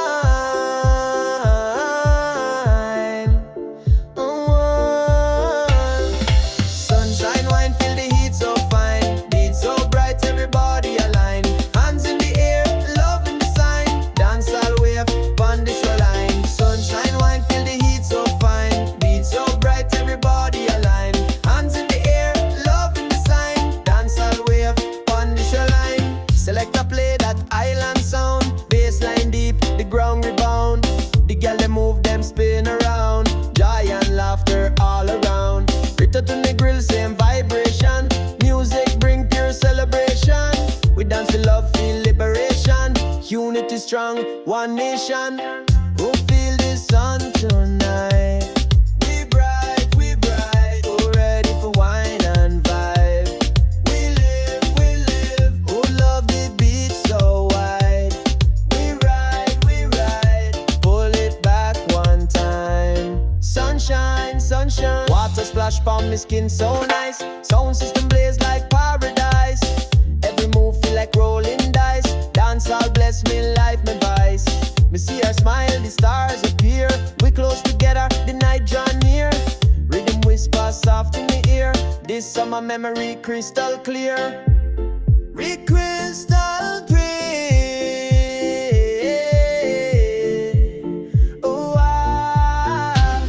feel love, feel liberation. Unity strong, one nation. Who feel the sun tonight? We bright, oh ready for wine and vibe. We live, who love the beat so wide. We ride, pull it back one time. Sunshine, water splash on my skin so nice. Sound system blaze like paradise. Every move feel like rolling dice. Dance all bless me life, my vice. Me see her smile, the stars appear. We close together, the night draw near. Rhythm whisper soft in the ear. This summer memory crystal clear. Crystal clear. Oh, ah.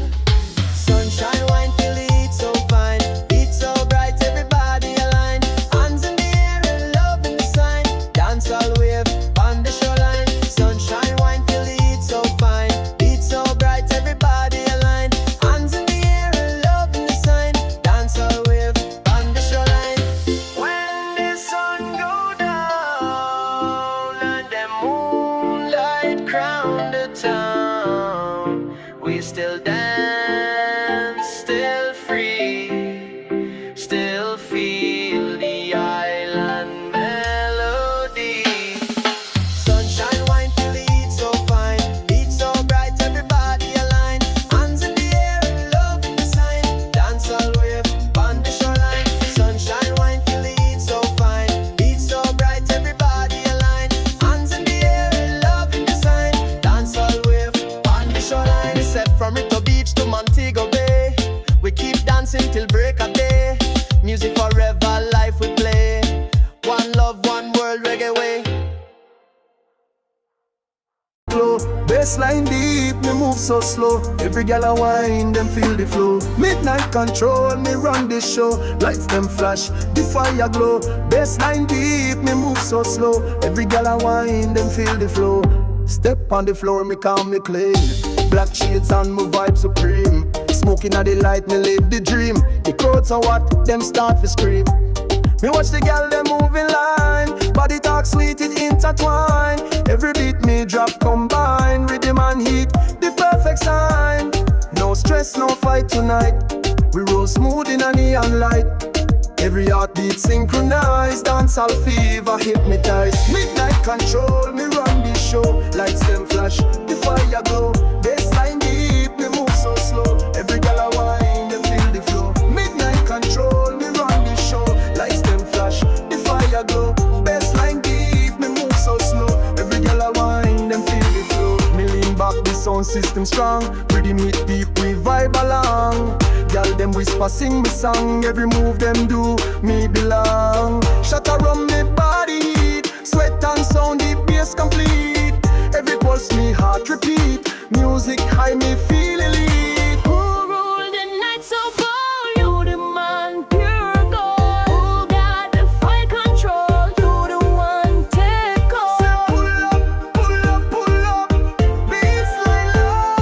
Sunshine, wine, feel the heat so fine. Heat so bright, everybody aligned. Hands in the air and love in the sign. Dance all wave on the shoreline. Sunshine, wine, feel the heat so fine. Heat so bright, everybody aligned. Hands in the air and love in the sign. Dance all wave on the shoreline. When the sun go down and the moonlight crown the town, we still dance, still free, still feel the island melody. Sunshine, wine, feel the heat so fine. Heat so bright, everybody aligned. Hands in the air and love in the sign. Dance all wave on the shoreline. Sunshine, wine, feel the heat so fine. Heat so bright, everybody aligned. Hands in the air and love in the sign. Dance all wave on the shoreline. We set from Rico Beach to Montego Bay. We keep dancing till break of day. Music forever, life we play. One love, one world, reggae way. Flow, bassline deep, me move so slow. Every gal a wine, them feel the flow. Midnight control, me run the show. Lights them flash, the fire glow. Bassline deep, me move so slow. Every gal a wine, them feel the flow. Step on the floor, me calm, me clean. Black shades on, me vibe supreme. Smoking at the light, me live the dream. The crowds are what, them start to scream. Me watch the gal, them move in line. Body talk sweet, it intertwine. Every beat me drop combine. Rhythm and heat, the perfect sign. No stress, no fight tonight. We roll smooth in a neon light. Every heartbeat synchronized. Dance all fever, hypnotized. Midnight control, me run the show. Lights them flash, the fire glow. Bassline deep, me move so slow. Every gal a wine, them feel the flow. Midnight control, me run the show. Lights them flash, the fire glow. Bassline deep, me move so slow. Every gal a wine, them feel the flow. Me lean back, the sound system strong. Rhythm it deep, we vibe along. Gal them whisper, sing me song. Every move them do, me belong. Shut around me body heat. Sweat and sound, the bass complete. Every pulse me heart repeat. Music high, me feel elite. Who ruled the night so bold? You the man, pure gold. Who got the fire control? You the one, take hold. Pull up, pull up, pull up. Bassline low.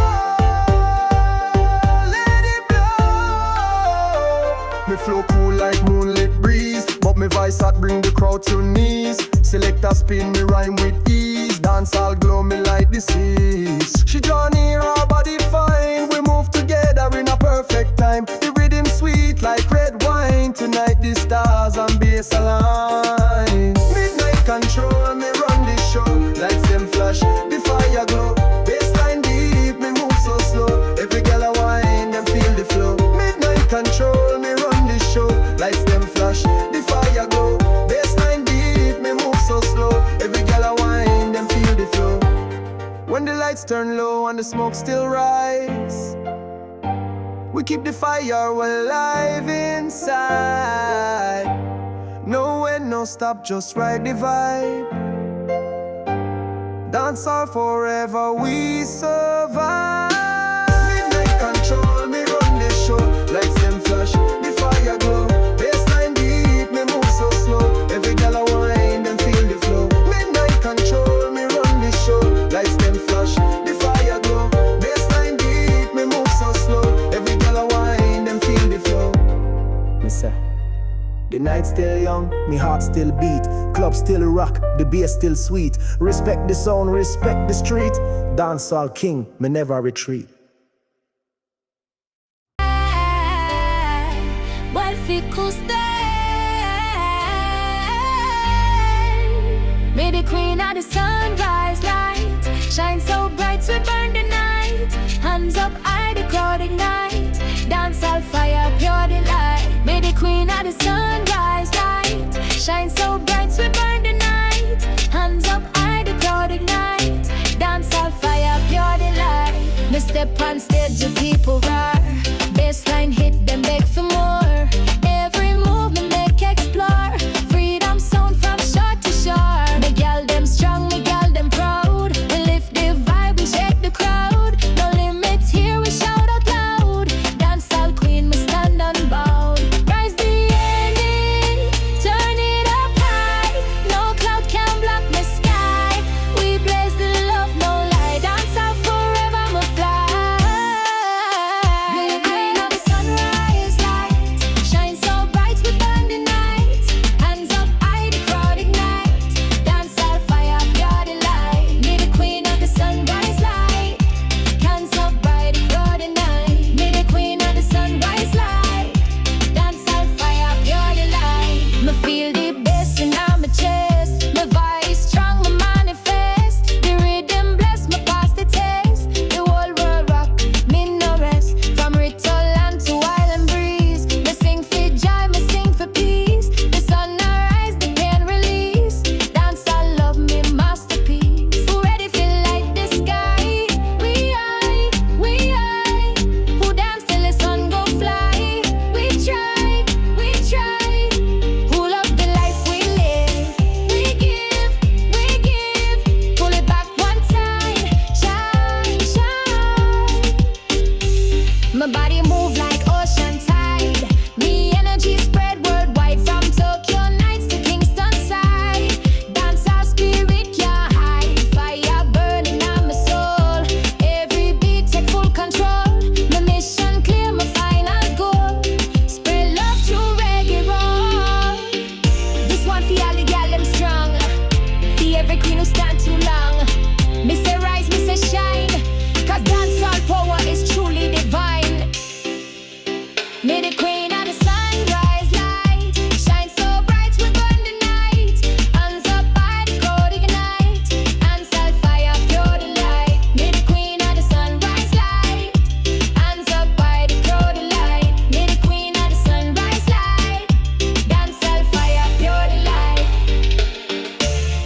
Let it blow. Me flow cool like moonlit breeze, but me voice hot bring the crowd to knees. Select a spin, me rhyme with ease. Dance all glow, me like the seas. She draw near, our body fine. We move together in a perfect time. The rhythm sweet like red wine. Tonight the stars and bass align. Midnight control, me run the show. Lights them flash, the fire glow. Bassline deep, me move so slow. Every gal a wine, them feel the flow. Midnight control, me run the show. Lights them flash, the fire glow. Bassline deep, me move so slow. Every gal a wine, them feel the flow. When the lights turn low and the smoke still rise, we keep the fire alive inside. No end, no stop, just ride the vibe. Dance all forever, we survive. Midnight control, me run the show. Lights them flash, the fire glow. Bassline deep, me move so slow. Every gal a wine, them feel the flow. Midnight control, me run the show. Lights them flash, the fire glow. Bassline deep, me move so slow. Every gal a wine, them feel the flow. Me say, the night still young. young, me heart still beat. Club still rock, the bass still sweet. Respect the sound, respect the street. Dancehall king, me never retreat. Well, fickle stay. May the queen of the sunrise light shine so bright, we burn the night. Hands up, eye the crowd ignite. Dancehall fire, pure delight. May the queen of the sunrise light shine so bright, we burn the night. Hands up, eye the crowd ignite. Dancehall fire, pure delight. Me step on stage, the people roar. Bassline hit, them beg for more. Every move me make explore. Freedom sound from shore to shore. Me gal them strong, me gal them proud. We lift the vibe, we shake the crowd. No limits here, we shout out loud. Dancehall queen, me stand unbowed. Rise the ending, turn it up high. No cloud can block my sky. We blaze the love, no lie. Dancehall forever, me fly. The queen of the sunrise light shine so bright, we burn the night. Hands up, eye the crowd ignite. Dancehall fire, pure delight. Me the queen of the sunrise light. Hands up, bright the crowd ignite. Me the queen of the sunrise light. Dancehall fire, pure delight. Me feel the bass in my chest. My voice strong, me manifest. The rhythm bless me past the taste. The whole world rock, me no rest. From Ritoland to Island Breeze. Me sing for joy, me sing for peace. The sun arise, the pain release. Dancehall love me masterpiece. Who ready for light the sky? We high, we high. Who dance till the sun go fly? We try, we try. Who love the life we live? We give, we give. Pull it back one time, shine, shine. My body move like ocean tide. Me energy spread worldwide from Tokyo nights to Kingston side. Dancehall spirit can't hide. Fire burning on my soul. Every beat take full control. My mission clear, my final goal. Spread love through reggae roll. This one for all the gal them strong. For every queen who stand too long. Me say rise, me say shine. Cause dancehall power is truly divine. May the queen of the sunrise light shine so bright, we burn the night. Hands up, by the crowd ignite. Dancehall fire, pure delight. May the queen of the sunrise light. Hands up, by the crowd delight. May the queen of the sunrise light. Dancehall fire, pure delight.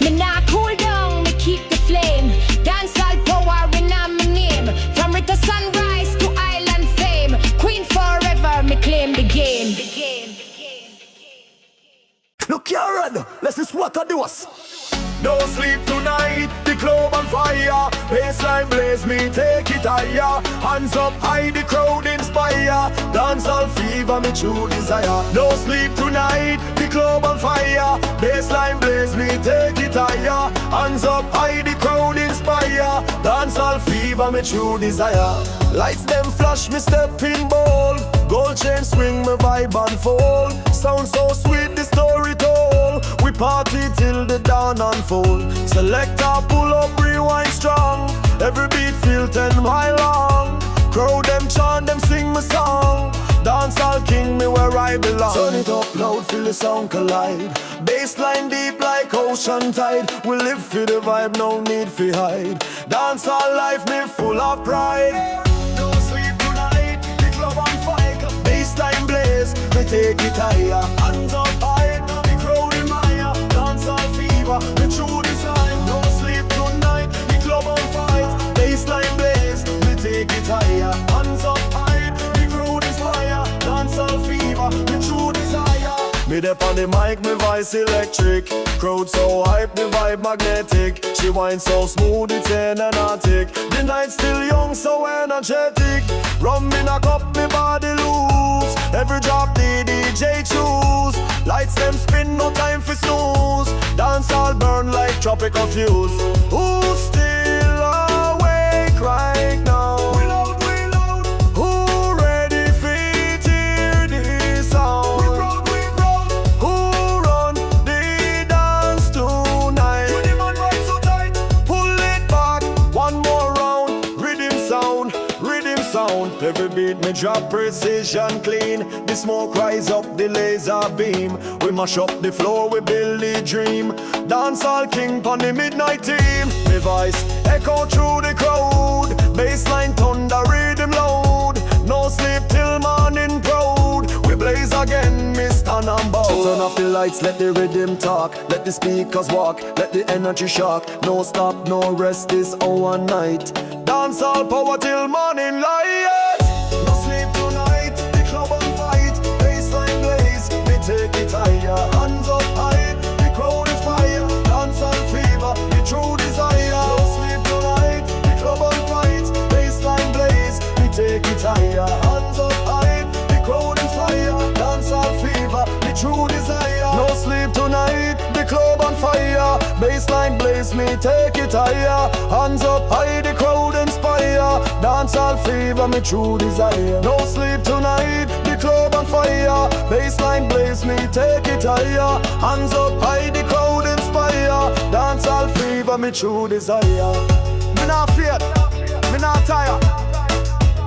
Me nah cool down, me keep the flame. Dancehall power in my name. From it to sunrise to island fame. Queen forever, me claim the game. Look here, Red, let's just what I do us. Don't sleep tonight, the club on fire. Baseline blaze, me take it higher. Hands up high, the crowd inspire. Dancehall fever, me true desire. Don't sleep tonight, the club on fire. Baseline blaze, me take it higher. Hands up high, the crowd inspire. Dancehall fever, me true desire. Lights them flash, me step in bold. Gold chain swing, me vibe unfold. Sound so sweet, the story told. We party till the dawn unfold. Selector pull up, rewind strong. Every beat feel 10 mile long. Crowd them chant, them sing my song. Dancehall king, me where I belong. Turn it up loud, feel the sound collide. Bassline deep like ocean tide. We live for the vibe, no need for hide. Dancehall life, me full of pride. No sleep tonight, the club on fire. Bassline blaze, me take it higher. Hands up high, the crowd in Maya. Dancehall fever, me true design. No sleep tonight, the club on fire. Bassline blaze, me take it higher. Hands up high, the crowd is fire. Dancehall fever, me true desire. Me dep on the mic, me voice electric. Crowd so hype, the vibe magnetic. She whine so smooth, it's energetic. The night still young, so energetic. Rum in a cup, me body loose. Every drop the DJ choose. Lights them spin, no time for snooze. Dance all burn like tropical fuse. Who's still awake right now? We loud, we loud. Who ready for hear this sound? We proud, we proud. Who run heartbeat, me drop precision clean. The smoke rise up the laser beam. We mash up the floor, we build the dream. Dancehall king pon the midnight team. Me voice echo through the crowd. Bassline thunder, rhythm loud. No sleep till morning proud. We blaze again, me stand and bow. Turn off the lights, let the rhythm talk. Let the speakers walk, let the energy shock. No stop, no rest this hour night. Dancehall power till morning light. No sleep tonight, the club on fight. Bassline blaze, me take it higher. Hands up high, the crowd is fire. Dancehall fever, the true desire. No sleep tonight, the club on fight. Bassline blaze, me take it higher. Hands up high, the crowd is fire. Dancehall fever, the true desire. No sleep tonight, the club on fire. Bassline blaze, me take it higher. Hands up high, the crowd inspire. Dancehall fever, me true desire. No sleep tonight, the club on fire. Bassline blaze, me take it higher. Hands up high, the crowd inspire. Dancehall fever, me true desire. Me not fear, me not tire.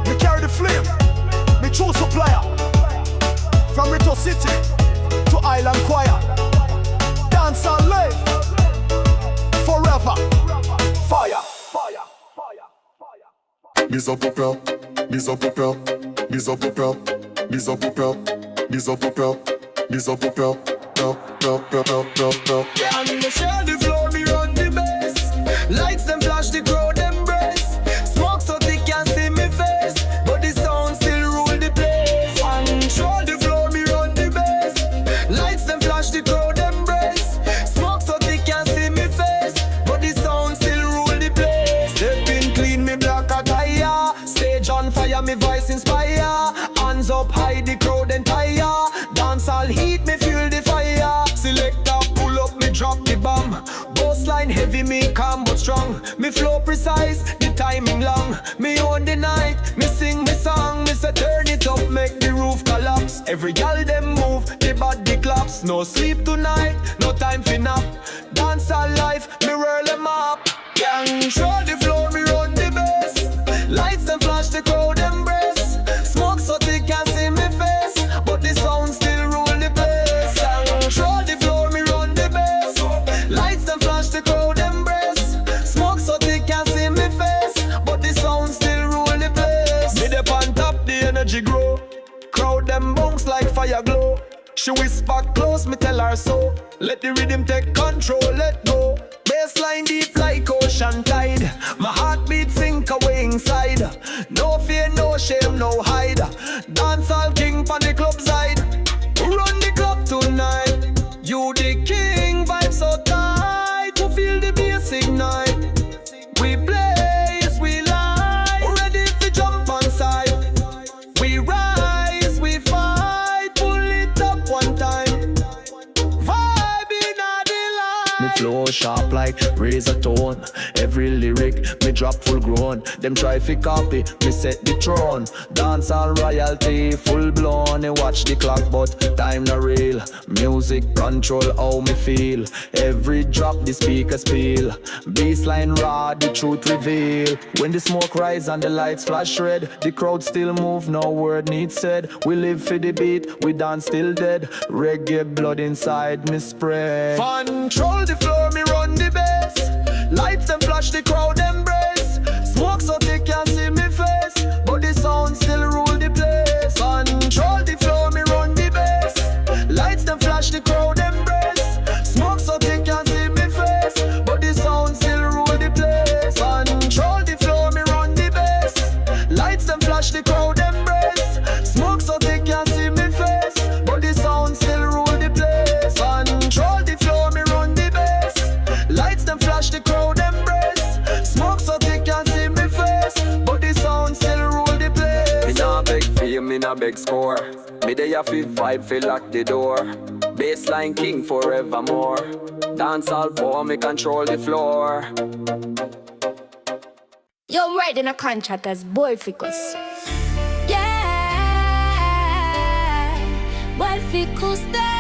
Me carry the flame, me true supplier. From Rito City to Island Choir. Dancehall live forever. Fire. Mise up au plat, mise up au plat, mise up au plat, mise up au plat, mise up au plat, mise up au plat, plat. Yeah, I'm in the shell, the floor, me run the bass. Lights them flash, the crowd embrace. Smoke so they can't see me face, but the sound still rule the place. Control the floor, me run the bass. Lights them flash, the crowd embrace. Smoke so they can't see me face, but the sound still rule the place. Stepping clean, me black attire. Stage on fire, me voice inspire. Hands up high, the crowd entire. Dancehall heat, me feel the fire. Selector pull up, me drop the bomb. Boss line heavy, me calm but strong. Me flow precise, the timing long. Me own the night, me sing me song. Me say turn it up, make the roof collapse. Every gal them move, the body claps. No sleep tonight, no time for nap. Dancehall life, me whirl them up. Control the floor, me run the bass. Lights them flash, the crowd embrace. Smoke so they can't see me face, but the sound still rule the place. Control the floor, me run the bass. Lights them flash, the crowd embrace. Smoke so they can't see me face, but the sound still rule the place. Me dip on top, the energy grow. Crowd them bounce like fire glow. She whisper close, me tell her so. Let the rhythm take control, let go. Bassline deep like ocean tide. My heartbeat sink away inside. No fear, no shame, no hide. Dancehall king pon the club side. Run the club tonight. You the king, vibe so tight. To feel the bass ignite. We blaze, we light. Ready to jump on side. We rise, we fight. Pull it up one time. Vibe in a delight. Me flow sharp like razor tone. Every lyric me drop full grown. Them try fi copy, me set the throne. Dancehall royalty full blown. They watch the clock but time not real. Music control how me feel. Every drop the speakers feel. Bassline raw, the truth reveal. When the smoke rise and the lights flash red, the crowd still move, no word needs said. We live for the beat, we dance still dead. Reggae blood inside me spread. Control the floor, me run the bass. Lights them flash, the crowd embrace. Smoke so they can't see me face, but the sound still rule the place. Control the floor, me run the bass. Lights them flash, the crowd embrace. Smoke so they can't see me face, but the sound still rule the place. Control the floor, me run the bass. Lights them flash, the crowd embrace. Smoke so they can't see me face, but the sound still rule the place. Control the floor, me run the bass. Lights them flash, the crowd embrace. Smoke so they can't see me face, but the sound still rule the place. Me nah beg fame, me nah beg score. Me dey a fi vibe, fi lock the door. Bassline king forevermore. Dancehall for me control the floor. Yo, I'm writing a contract as boy ficus. Yeah, boy ficus day.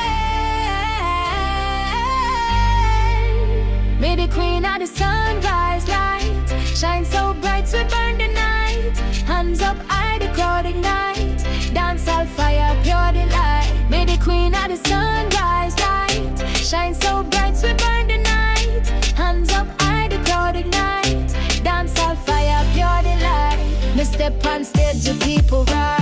Be the queen of the sunrise light. Shine so bright, we burn the night. Hands up high, the crowd ignite. Dancehall fire, pure delight. May the queen of the sunrise light shine so bright, we burn the night. Hands up high, the crowd ignite. Dancehall fire, pure delight. Me step on stage, the people roar.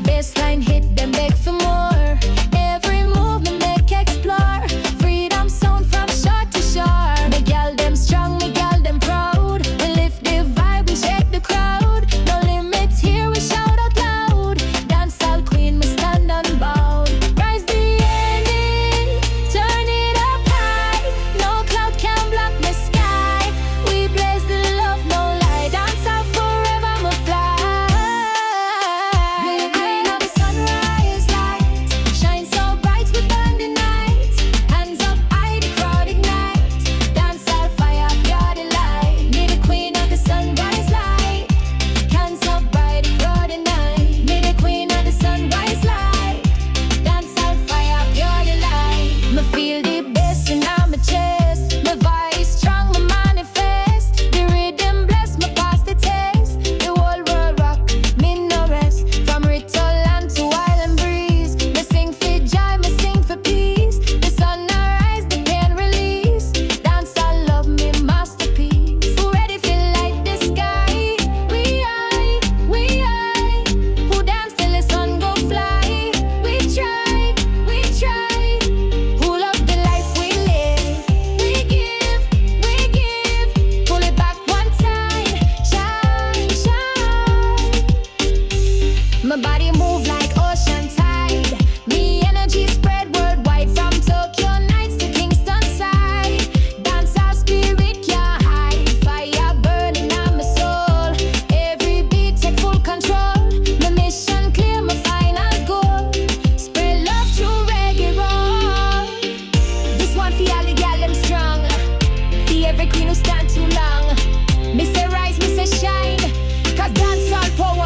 Bassline hit, them beg for more. Every move me make explore. Freedom sound from shore to shore. Me gal them strong, me gal them proud. We lift the vibe, we shake the crowd. No limits here, we shout out loud. Dancehall queen, me stand unbowed. Rise the ending, turn it up high. No cloud can block the sky. We blaze the love, no lie. Dancehall forever, me fly. We're the queen of the sunrise light. Shine so bright, we burn the night. Hands up high, the crowd ignite. Dancehall fire, pure delight. Be the queen of the sunrise light. Hands up bright, the crowd ignite. Be the queen of the sunrise light. Dancehall fire, pure delight. Me feel the bass in my chest. My voice strong, me manifest. The rhythm bless me past the taste. The whole world rock, me no rest. From Ritoland to Island Breeze. Me sing for joy, me sing for peace. The sun arise, the pain release. Dancehall love me masterpiece. Who ready for light the sky? We high. Who dance till the sun go fly? We try. Who love the life we live? We give. Pull it back one time. Shine. My body move like ocean tide. Me energy spread worldwide from Tokyo nights to Kingston side. Dancehall spirit can't hide. Fire burning on my soul. Every beat take full control. My mission clear, my final goal. Spread love through reggae roll. This one for all the gal them strong. For every queen who stand too long. Me say rise, me say shine. Cause dancehall power